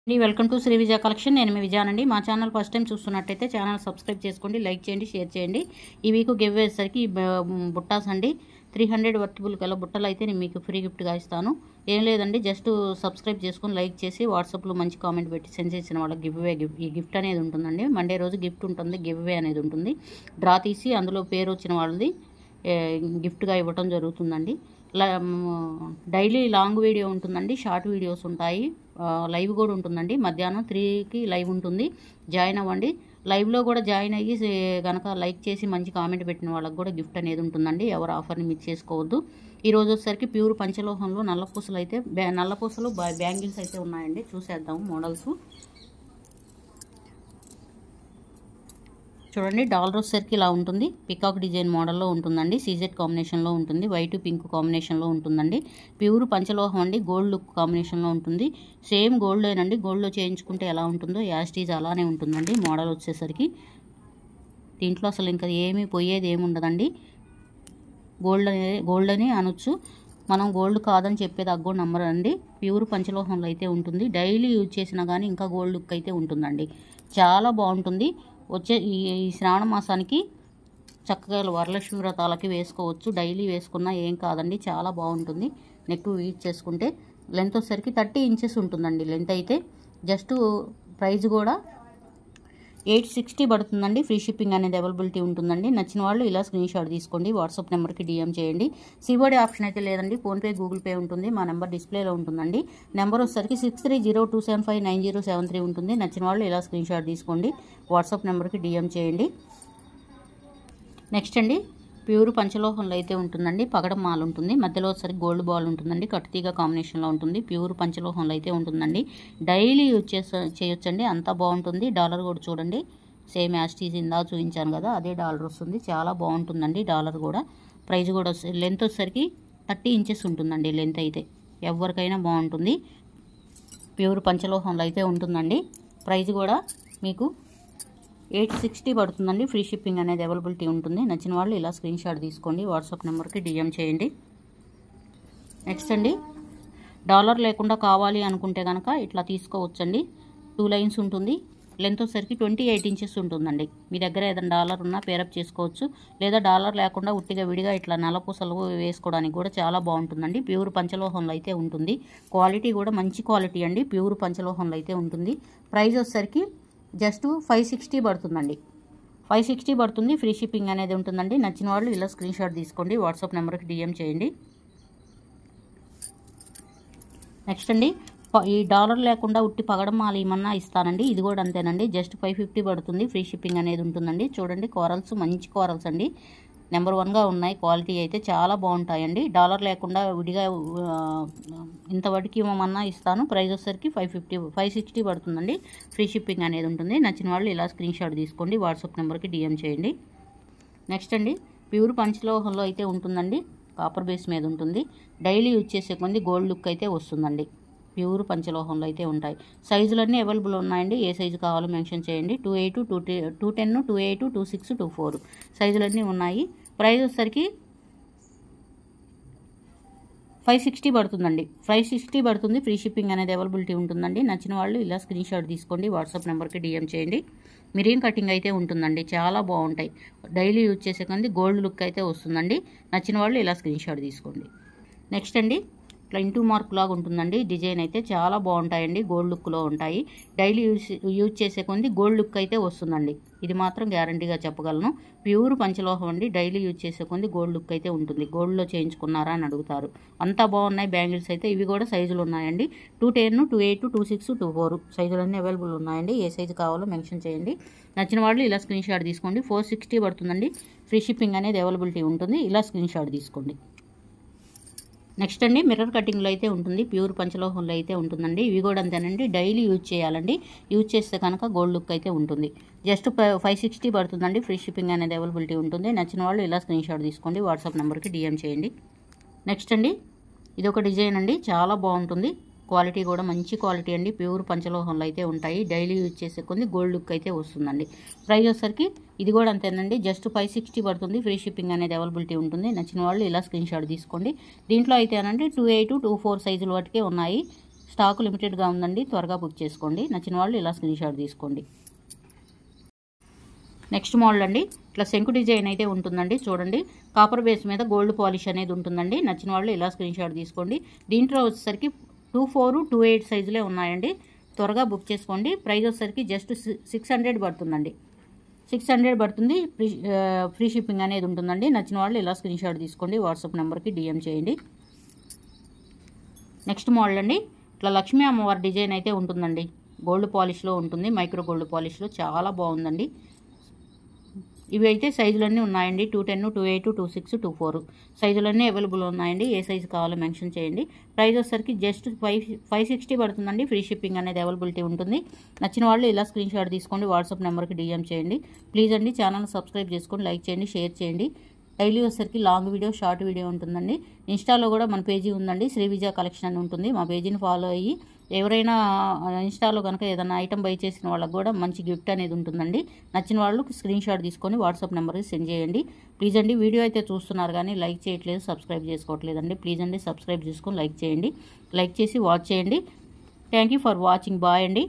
Welcome to Shri Vijaya collection. నేను మీ విజయానండి. మా ఛానల్ ఫస్ట్ టైం చూస్తున్నట్టయితే ఛానల్ సబ్స్క్రైబ్ చేసుకోండి, లైక్ చేయండి, షేర్ చేయండి. ఈ వీక్ గివ్ వేసరికి బుట్టాస్ అండి 300 వర్తిబుల్ గల బుట్టలు అయితే నేను మీకు ఫ్రీ గిఫ్ట్గా ఇస్తాను. ఏం లేదండి, జస్ట్ సబ్స్క్రైబ్ చేసుకొని లైక్ చేసి వాట్సాప్లో మంచి కామెంట్ పెట్టి సెండ్ చేసిన వాళ్ళకి ఈ గిఫ్ట్ అనేది ఉంటుందండి. మండే రోజు గిఫ్ట్ ఉంటుంది, గివ్ వే అనేది ఉంటుంది. డ్రా తీసి అందులో పేరు వచ్చిన వాళ్ళది గిఫ్ట్గా ఇవ్వటం జరుగుతుందండి. డైలీ లాంగ్ వీడియో ఉంటుందండి, షార్ట్ వీడియోస్ ఉంటాయి, లైవ్ కూడా ఉంటుందండి. మధ్యాహ్నం 3కి లైవ్ ఉంటుంది, జాయిన్ అవ్వండి. లైవ్లో కూడా జాయిన్ అయ్యి కనుక లైక్ చేసి మంచి కామెంట్ పెట్టిన వాళ్ళకి కూడా గిఫ్ట్ అనేది ఉంటుందండి. ఎవరు ఆఫర్ని మిస్ చేసుకోవద్దు. ఈరోజు వచ్చేసరికి ప్యూర్ పంచలోహంలో నల్లపూసలు బ్యాంగిల్స్ అయితే ఉన్నాయండి. చూసేద్దాము మోడల్స్. చూడండి, డాలర్ వచ్చేసరికి ఇలా ఉంటుంది. పికాక్ డిజైన్ మోడల్లో ఉంటుందండి. సీజెడ్ కాంబినేషన్లో ఉంటుంది. వైట్ పింక్ కాంబినేషన్లో ఉంటుందండి. ప్యూర్ పంచలోహం అండి. గోల్డ్ లుక్ కాంబినేషన్లో ఉంటుంది. సేమ్ గోల్డ్ేనండి. గోల్డ్లో చేయించుకుంటే ఎలా ఉంటుందో యాస్టీజ్ అలానే ఉంటుందండి మోడల్ వచ్చేసరికి. దీంట్లో అసలు ఇంకా ఏమీ పోయేది ఏమి ఉండదండి. గోల్డ్ అని అనొచ్చు. మనం గోల్డ్ కాదని చెప్పేది అగ్గో నంబర్ అండి. ప్యూర్ పంచలోహంలో అయితే ఉంటుంది. డైలీ యూజ్ చేసినా కానీ ఇంకా గోల్డ్ లుక్ అయితే ఉంటుందండి. చాలా బాగుంటుంది. వచ్చే ఈ శ్రావణ మాసానికి చక్కగా వరలక్ష్మి వ్రతాలకి వేసుకోవచ్చు. డైలీ వేసుకున్నా ఏం కాదండి, చాలా బాగుంటుంది. నెక్ యూజ్ చేసుకుంటే లెంత్ వచ్చేసరికి 30 ఇంచెస్ ఉంటుందండి లెంత్ అయితే. జస్ట్ ప్రైస్ కూడా 860 పడుతుందండి. ఫ్రీ షిప్పింగ్ అనేది అవైలబిలిటీ ఉంటుందండి. నచ్చిన వాళ్ళు ఇలా స్క్రీన్ షాట్ తీసుకోండి, వాట్సాప్ నెంబర్కి డిఎం చేయండి. సిఓడి ఆప్షన్ అయితే లేదండి, ఫోన్పే గూగుల్ పే ఉంటుంది. మా నెంబర్ డిస్ప్లేలో ఉంటుందండి. నెంబర్ వచ్చేసరికి 6302759073 ఉంటుంది. నచ్చిన వాళ్ళు ఇలా స్క్రీన్ షాట్ తీసుకోండి, వాట్సాప్ నెంబర్కి డిఎం చేయండి. నెక్స్ట్ అండి, ప్యూర్ పంచలోహంలో అయితే ఉంటుందండి. పగడం మాల్ ఉంటుంది. మధ్యలో ఒకసారి గోల్డ్ బాల్ ఉంటుందండి. కట్టుతీగ కాంబినేషన్లో ఉంటుంది. ప్యూర్ పంచలోహంలో అయితే ఉంటుందండి. డైలీ యూజ్ చేయొచ్చండి, అంత బాగుంటుంది. డాలర్ కూడా చూడండి, సేమ్ యాస్టీజ్ ఇందా చూపించాను కదా, అదే డాలర్ వస్తుంది. చాలా బాగుంటుందండి డాలర్ కూడా. ప్రైస్ కూడా లెంత్ వచ్చేసరికి 30 ఇంచెస్ ఉంటుందండి లెంత్ అయితే. ఎవరికైనా బాగుంటుంది. ప్యూర్ పంచలోహంలో అయితే ఉంటుందండి. ప్రైస్ కూడా మీకు 860 పడుతుందండి. ఫ్రీ షిప్పింగ్ అనేది అవైలబిలిటీ ఉంటుంది. నచ్చిన వాళ్ళు ఇలా స్క్రీన్ షాట్ తీసుకోండి, వాట్సాప్ నెంబర్కి డిఎం చేయండి. నెక్స్ట్ అండి, డాలర్ లేకుండా కావాలి అనుకుంటే కనుక ఇట్లా తీసుకోవచ్చండి. 2 లైన్స్ ఉంటుంది. లెంత్ వచ్చేసరికి 28 ఇంచెస్ ఉంటుందండి. మీ దగ్గర ఏదైనా డాలర్ ఉన్నా పేరప్ చేసుకోవచ్చు, లేదా డాలర్ లేకుండా ఉట్టిగా విడిగా ఇట్లా నల్లపూసలు వేసుకోవడానికి కూడా చాలా బాగుంటుందండి. ప్యూర్ పంచలోహంలో అయితే ఉంటుంది. క్వాలిటీ కూడా మంచి క్వాలిటీ అండి. ప్యూర్ పంచలోహంలో అయితే ఉంటుంది. ప్రైస్ వచ్చేసరికి జస్ట్ 560 పడుతుందండి. 560 పడుతుంది. ఫ్రీ షిప్పింగ్ అనేది ఉంటుందండి. నచ్చిన వాళ్ళు ఇలా స్క్రీన్ షాట్ తీసుకోండి, వాట్సాప్ నెంబర్కి డిఎం చేయండి. నెక్స్ట్ అండి, ఈ డాలర్ లేకుండా ఉట్టి పగడం మాల ఏమన్నా ఇస్తానండి. ఇది కూడా అంతేనండి. జస్ట్ 550 పడుతుంది. ఫ్రీ షిప్పింగ్ అనేది ఉంటుందండి. చూడండి, కోరల్స్ మంచి కోరల్స్ అండి. నెంబర్ 1గా ఉన్నాయి. క్వాలిటీ అయితే చాలా బాగుంటాయండి. డాలర్ లేకుండా విడిగా ఇంతవరకు ఇవ్వమన్నా ఇస్తాను. ప్రైస్ వచ్చేసరికి 560 పడుతుందండి. ఫ్రీ షిప్పింగ్ అనేది ఉంటుంది. నచ్చిన వాళ్ళు ఇలా స్క్రీన్ షాట్ తీసుకోండి, వాట్సాప్ నెంబర్కి డిఎం చేయండి. నెక్స్ట్ అండి, ప్యూర్ పంచలోహంలో అయితే ఉంటుందండి. కాపర్ బేస్ మీద ఉంటుంది. డైలీ యూజ్ చేసే కొంది గోల్డ్ లుక్ అయితే వస్తుందండి. ప్యూర్ పంచలోహంలో అయితే ఉంటాయి. సైజులన్నీ అవైలబుల్ ఉన్నాయండి. ఏ సైజు కావాలో మెన్షన్ చేయండి. 28, 210, 28, 26, 24 సైజులన్నీ ఉన్నాయి. ప్రైస్ వచ్చేసరికి 560 పడుతుందండి. 560 పడుతుంది. ఫ్రీ షిప్పింగ్ అనేది అవైలబిలిటీ ఉంటుందండి. నచ్చిన వాళ్ళు ఇలా స్క్రీన్ షాట్ తీసుకోండి, వాట్సాప్ నెంబర్కి డిఎం చేయండి. మిరియన్ కటింగ్ అయితే ఉంటుందండి. చాలా బాగుంటాయి. డైలీ యూజ్ చేసే కొంది గోల్డ్ లుక్ అయితే వస్తుందండి. నచ్చిన వాళ్ళు ఇలా స్క్రీన్ షాట్ తీసుకోండి. నెక్స్ట్ అండి, ఇట్లా ఇంటూ మార్క్ లాగా ఉంటుందండి. డిజైన్ అయితే చాలా బాగుంటాయండి. గోల్డ్ లుక్లో ఉంటాయి. డైలీ యూజ్ చేసే కొంది గోల్డ్ లుక్ అయితే వస్తుందండి. ఇది మాత్రం గ్యారంటీగా చెప్పగలను. ప్యూర్ పంచలోహం అండి. డైలీ యూజ్ చేసే కొంది గోల్డ్ లుక్ అయితే ఉంటుంది. గోల్డ్లో చేయించుకున్నారా అని అడుగుతారు. అంతా బాగున్నాయి బ్యాంగిల్స్ అయితే. ఇవి కూడా సైజులు ఉన్నాయండి. 210, 28, 26, 24 సైజులన్నీ అవైలబుల్ ఉన్నాయండి. ఏ సైజు కావాలో మెన్షన్ చేయండి. నచ్చిన వాళ్ళు ఇలా స్క్రీన్ షాట్ తీసుకోండి. 460 పడుతుందండి. ఫ్రీ షిప్పింగ్ అనేది అవైలబిలిటీ ఉంటుంది. ఇలా స్క్రీన్ షాట్ తీసుకోండి. నెక్స్ట్ అండి, మిర్రర్ కటింగ్లో అయితే ఉంటుంది. ప్యూర్ పంచలోహంలో అయితే ఉంటుందండి. ఇవి కూడా అంతేనండి. డైలీ యూజ్ చేయాలండి. యూజ్ చేస్తే కనుక గోల్డ్ లుక్ అయితే ఉంటుంది. జస్ట్ 560 పడుతుందండి. ఫ్రీ షిప్పింగ్ అనేది అవైలబిలిటీ ఉంటుంది. నచ్చిన వాళ్ళు ఇలా స్క్రీన్ షాట్ తీసుకోండి, వాట్సాప్ నెంబర్కి డిఎం చేయండి. నెక్స్ట్ అండి, ఇది ఒక డిజైన్ అండి. చాలా బాగుంటుంది. క్వాలిటీ కూడా మంచి క్వాలిటీ అండి. ప్యూర్ పంచలోహంలో అయితే ఉంటాయి. డైలీ యూజ్ చేసే కొన్ని గోల్డ్ లుక్ అయితే వస్తుందండి. ప్రైస్ వచ్చేసరికి ఇది కూడా అంతేనండి. జస్ట్ 560 పడుతుంది. ఫ్రీ షిప్పింగ్ అనేది అవైలబిలిటీ ఉంటుంది. నచ్చిన వాళ్ళు ఇలా స్క్రీన్ షాట్ తీసుకోండి. దీంట్లో అయితే అనండి 28, 24 సైజుల వాటికే ఉన్నాయి. స్టాక్ లిమిటెడ్గా ఉందండి, త్వరగా బుక్ చేసుకోండి. నచ్చిన వాళ్ళు ఇలా స్క్రీన్ షాట్ తీసుకోండి. నెక్స్ట్ మోడల్ అండి, ఇట్లా శంకు డిజైన్ అయితే ఉంటుందండి. చూడండి, కాపర్ బేస్ మీద గోల్డ్ పాలిష్ అనేది ఉంటుందండి. నచ్చిన వాళ్ళు ఇలా స్క్రీన్ షాట్ తీసుకోండి. దీంట్లో వచ్చేసరికి 24, 28 సైజులే ఉన్నాయండి. త్వరగా బుక్ చేసుకోండి. ప్రైస్ వచ్చేసరికి జస్ట్ 600 పడుతుందండి. 600 పడుతుంది. ఫ్రీ షిప్పింగ్ అనేది ఉంటుందండి. నచ్చిన వాళ్ళు ఇలా స్క్రీన్ షాట్ తీసుకోండి. వాట్సాప్ నెంబర్కి డిఎం చేయండి. నెక్స్ట్ మోడల్ అండి, ఇట్లా లక్ష్మీ అమ్మవారి డిజైన్ అయితే ఉంటుందండి. గోల్డ్ పాలిష్లో ఉంటుంది, మైక్రో గోల్డ్ పాలిష్లో చాలా బాగుందండి. ఇవి అయితే సైజులన్నీ ఉన్నాయండి. 210, 28, 26, 24 సైజులన్నీ అవైలబుల్ ఉన్నాయండి. ఏ సైజు కావాలో మెన్షన్ చేయండి. ప్రైస్ వచ్చేసరికి జస్ట్ 560 పడుతుందండి. ఫ్రీ షిప్పింగ్ అనేది అవైలబిలిటీ ఉంటుంది. నచ్చిన వాళ్ళు ఇలా స్క్రీన్ షాట్ తీసుకోండి. వాట్సాప్ నెంబర్కి డిఎం చేయండి. ప్లీజ్ అండి ఛానల్ సబ్స్క్రైబ్ చేసుకొని లైక్ చేయండి, షేర్ చేయండి. డైలీ వచ్చేసరికి లాంగ్ వీడియో, షార్ట్ వీడియో ఉంటుందండి. ఇన్స్టాలో కూడా మన పేజీ ఉందండి, శ్రీ విజయ కలెక్షన్ అని ఉంటుంది. మా పేజీని ఫాలో అయ్యి ఎవరైనా ఇన్స్టాలో కనుక ఏదైనా ఐటమ్ బై చేసిన వాళ్ళకి కూడా మంచి గిఫ్ట్ అనేది ఉంటుందండి. నచ్చిన వాళ్ళు స్క్రీన్ షాట్ తీసుకొని వాట్సాప్ నెంబర్కి సెండ్ చేయండి. ప్లీజ్ అండి, వీడియో అయితే చూస్తున్నారు కానీ లైక్ చేయట్లేదు, సబ్స్క్రైబ్ చేసుకోవట్లేదండి. ప్లీజ్ అండి సబ్స్క్రైబ్ చేసుకొని లైక్ చేయండి. లైక్ చేసి వాచ్ చేయండి. Thank you for watching. Bye అండి.